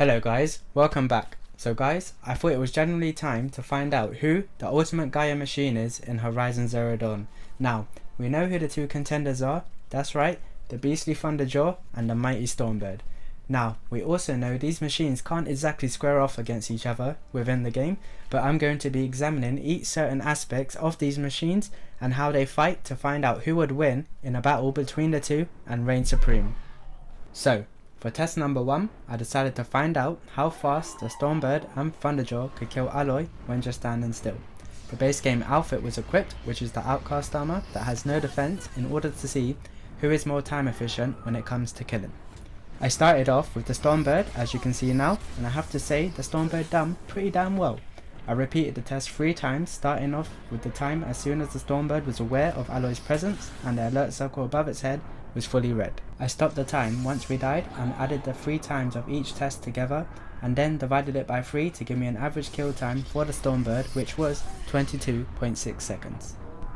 Hello guys, welcome back. So guys, I thought it was generally time to find out who the ultimate Gaia machine is in Horizon Zero Dawn. Now, we know who the two contenders are, that's right, the beastly Thunderjaw and the mighty Stormbird. Now, we also know these machines can't exactly square off against each other within the game, but I'm going to be examining each certain aspects of these machines and how they fight to find out who would win in a battle between the two and reign supreme. So, for test number 1, I decided to find out how fast the Stormbird and Thunderjaw could kill Aloy when just standing still. The base game outfit was equipped, which is the Outcast armor that has no defense, in order to see who is more time efficient when it comes to killing. I started off with the Stormbird, as you can see now, and I have to say the Stormbird done pretty damn well. I repeated the test 3 times, starting off with the time as soon as the Stormbird was aware of Aloy's presence and the alert circle above its head was fully red. I stopped the time once we died and added the 3 times of each test together and then divided it by 3 to give me an average kill time for the Stormbird, which was 22.6 seconds.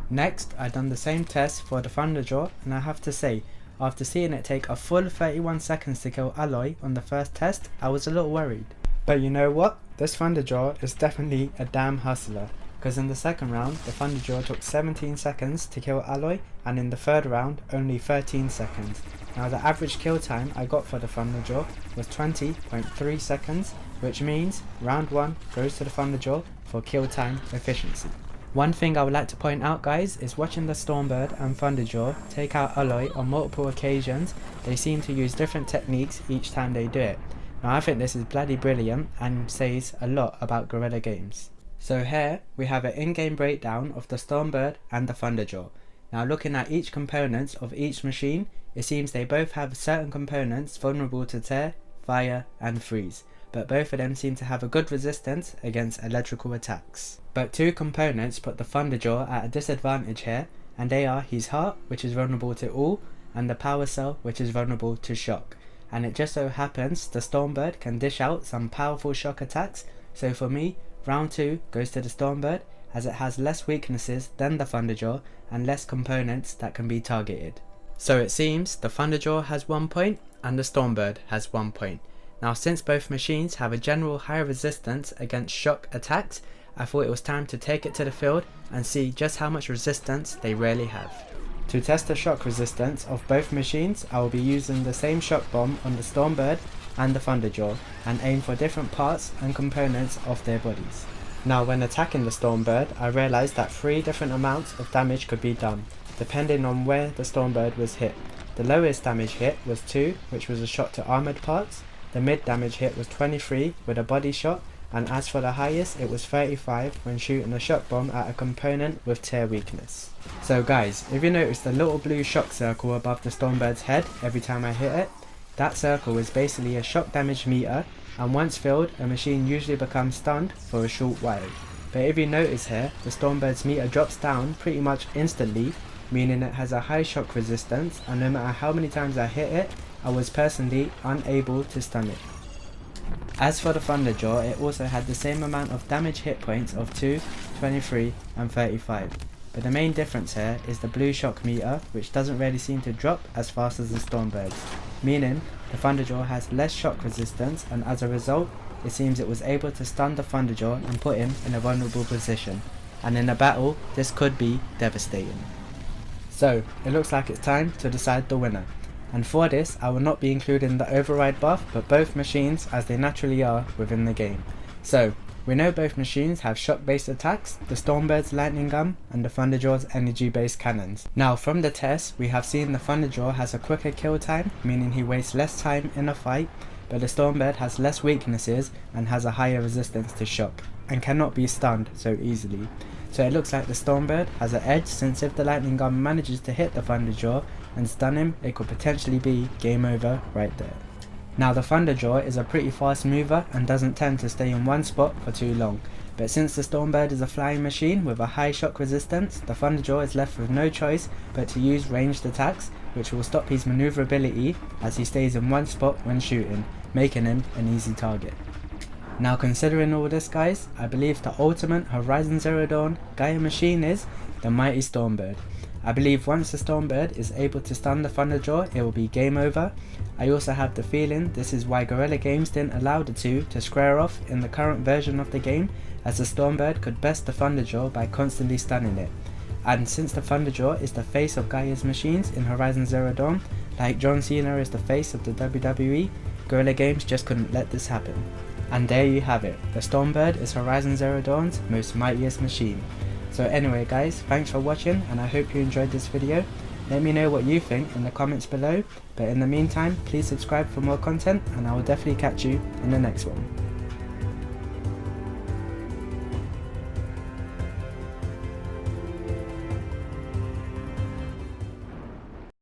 Next, I done the same test for the Thunderjaw, and I have to say, after seeing it take a full 31 seconds to kill Aloy on the first test, I was a little worried. But you know what? This Thunderjaw is definitely a damn hustler, because in the second round the Thunderjaw took 17 seconds to kill Aloy, and in the third round only 13 seconds. Now the average kill time I got for the Thunderjaw was 20.3 seconds, which means round 1 goes to the Thunderjaw for kill time efficiency. One thing I would like to point out guys is watching the Stormbird and Thunderjaw take out Aloy on multiple occasions. They seem to use different techniques each time they do it. Now I think this is bloody brilliant and says a lot about Guerrilla Games. So here we have an in-game breakdown of the Stormbird and the Thunderjaw. Now looking at each component of each machine, it seems they both have certain components vulnerable to tear, fire and freeze, but both of them seem to have a good resistance against electrical attacks. But 2 components put the Thunderjaw at a disadvantage here, and they are his heart, which is vulnerable to all, and the power cell, which is vulnerable to shock. And it just so happens the Stormbird can dish out some powerful shock attacks, so for me, round 2 goes to the Stormbird, as it has less weaknesses than the Thunderjaw and less components that can be targeted. So it seems the Thunderjaw has 1 point and the Stormbird has 1 point. Now since both machines have a general high resistance against shock attacks, I thought it was time to take it to the field and see just how much resistance they really have. To test the shock resistance of both machines, I will be using the same shock bomb on the Stormbird and the Thunderjaw and aim for different parts and components of their bodies. Now when attacking the Stormbird, I realised that 3 different amounts of damage could be done, depending on where the Stormbird was hit. The lowest damage hit was 2, which was a shot to armoured parts. The mid damage hit was 23 with a body shot, and as for the highest, it was 35 when shooting a shock bomb at a component with tear weakness. So guys, if you notice the little blue shock circle above the Stormbird's head every time I hit it, that circle is basically a shock damage meter, and once filled, a machine usually becomes stunned for a short while. But if you notice here, the Stormbird's meter drops down pretty much instantly, meaning it has a high shock resistance, and no matter how many times I hit it, I was personally unable to stun it. As for the Thunderjaw, it also had the same amount of damage hit points of 2, 23 and 35. But the main difference here is the blue shock meter, which doesn't really seem to drop as fast as the Stormbird's, meaning the Thunderjaw has less shock resistance, and as a result, it seems it was able to stun the Thunderjaw and put him in a vulnerable position. And in a battle, this could be devastating. So, it looks like it's time to decide the winner. And for this, I will not be including the override buff, but both machines as they naturally are within the game. So, we know both machines have shock-based attacks, the Stormbird's lightning gun and the Thunderjaw's energy-based cannons. Now from the test, we have seen the Thunderjaw has a quicker kill time, meaning he wastes less time in a fight, but the Stormbird has less weaknesses and has a higher resistance to shock, and cannot be stunned so easily. So it looks like the Stormbird has an edge, since if the lightning gun manages to hit the Thunderjaw and stun him, it could potentially be game over right there. Now the Thunderjaw is a pretty fast mover and doesn't tend to stay in one spot for too long, but since the Stormbird is a flying machine with a high shock resistance, the Thunderjaw is left with no choice but to use ranged attacks, which will stop his maneuverability as he stays in one spot when shooting, making him an easy target. Now considering all this guys, I believe the ultimate Horizon Zero Dawn Gaia machine is the mighty Stormbird. I believe once the Stormbird is able to stun the Thunderjaw, it will be game over. I also have the feeling this is why Guerrilla Games didn't allow the two to square off in the current version of the game, as the Stormbird could best the Thunderjaw by constantly stunning it. And since the Thunderjaw is the face of Gaia's machines in Horizon Zero Dawn, like John Cena is the face of the WWE, Guerrilla Games just couldn't let this happen. And there you have it, the Stormbird is Horizon Zero Dawn's most mightiest machine. So anyway guys, thanks for watching and I hope you enjoyed this video. Let me know what you think in the comments below, but in the meantime please subscribe for more content and I will definitely catch you in the next one.